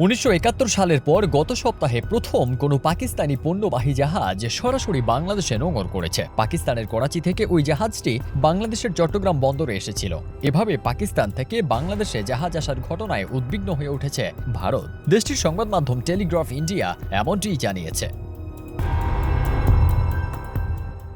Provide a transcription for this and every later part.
1971 সালের পর গত সপ্তাহে প্রথম কোনো পাকিস্তানি পণ্যবাহী জাহাজ সরাসরি বাংলাদেশে নোঙর করেছে। পাকিস্তানের করাচি থেকে ওই জাহাজটি বাংলাদেশের চট্টগ্রাম বন্দরে এসেছিল। এভাবে পাকিস্তান থেকে বাংলাদেশে জাহাজ আসার ঘটনায় উদ্বিগ্ন হয়ে উঠেছে ভারত। দেশটির সংবাদ মাধ্যম টেলিগ্রাফ ইন্ডিয়া এমনটিই জানিয়েছে।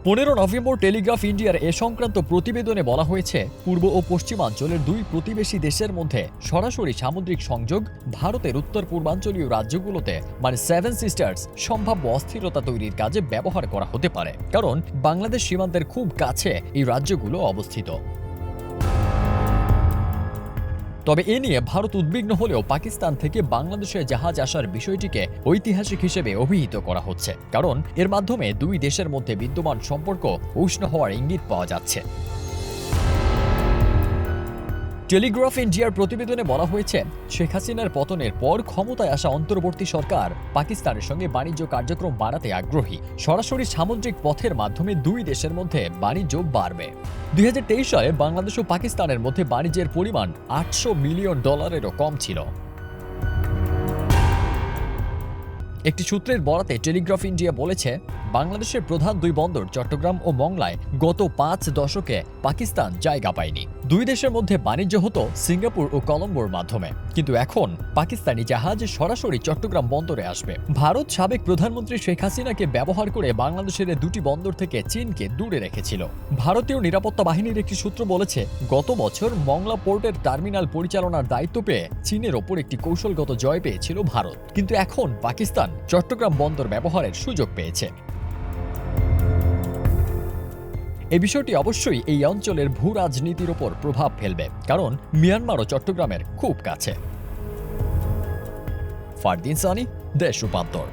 15 নভেম্বর টেলিগ্রাফ ইন্ডিয়ার এ সংক্রান্ত প্রতিবেদনে বলা হয়েছে, পূর্ব ও পশ্চিমাঞ্চলের দুই প্রতিবেশী দেশের মধ্যে সরাসরি সামুদ্রিক সংযোগ ভারতের উত্তর পূর্বাঞ্চলীয় রাজ্যগুলোতে মানে সেভেন সিস্টার্স সম্ভাব্য অস্থিরতা তৈরির কাজে ব্যবহার করা হতে পারে, কারণ বাংলাদেশ সীমান্তের খুব কাছে এই রাজ্যগুলো অবস্থিত। তবে এ নিয়ে ভারত উদ্বিগ্ন হলেও পাকিস্তান থেকে বাংলাদেশে জাহাজ আসার বিষয়টিকে ঐতিহাসিক হিসেবে অভিহিত করা হচ্ছে, কারণ এর মাধ্যমে দুই দেশের মধ্যে বিদ্যমান সম্পর্ক উষ্ণ হওয়ার ইঙ্গিত পাওয়া যাচ্ছে। টেলিগ্রাফ ইন্ডিয়ার প্রতিবেদনে বলা হয়েছে, শেখ হাসিনার পতনের পর ক্ষমতায় আসা অন্তর্বর্তী সরকার পাকিস্তানের সঙ্গে বাণিজ্য কার্যক্রম বাড়াতে আগ্রহী। সরাসরি সামুদ্রিক পথের মাধ্যমে দুই দেশের মধ্যে বাণিজ্য বাড়বে। 2023 সালে বাংলাদেশ ও পাকিস্তানের মধ্যে বাণিজ্যের পরিমাণ $800 মিলিয়ন কম ছিল। একটি সূত্রের বরাতে টেলিগ্রাফ ইন্ডিয়া বলেছে, বাংলাদেশের প্রধান দুই বন্দর চট্টগ্রাম ও মংলায় গত 5 দশকে পাকিস্তান জায়গা পায়নি। দুই দেশের মধ্যে বাণিজ্য হতো সিঙ্গাপুর ও কলম্বোর মাধ্যমে, কিন্তু এখন পাকিস্তানি জাহাজ সরাসরি চট্টগ্রাম বন্দরে আসবে। ভারত সাবেক প্রধানমন্ত্রী শেখ হাসিনাকে ব্যবহার করে বাংলাদেশের দুটি বন্দর থেকে চীনকে দূরে রেখেছিল। ভারতীয় নিরাপত্তা বাহিনীর একটি সূত্র বলেছে, গত বছর মংলা পোর্টের টার্মিনাল পরিচালনার দায়িত্ব পেয়ে চীনের ওপর একটি কৌশলগত জয় পেয়েছিল ভারত, কিন্তু এখন পাকিস্তান চট্টগ্রাম বন্দর ব্যবহারের সুযোগ পেয়েছে। এই বিষয়টি অবশ্যই এই অঞ্চলের ভূ রাজনীতির ওপর প্রভাব ফেলবে, কারণ মিয়ানমার ও চট্টগ্রামের খুব কাছে। ফারদিন সানি, দেশ রূপান্তর।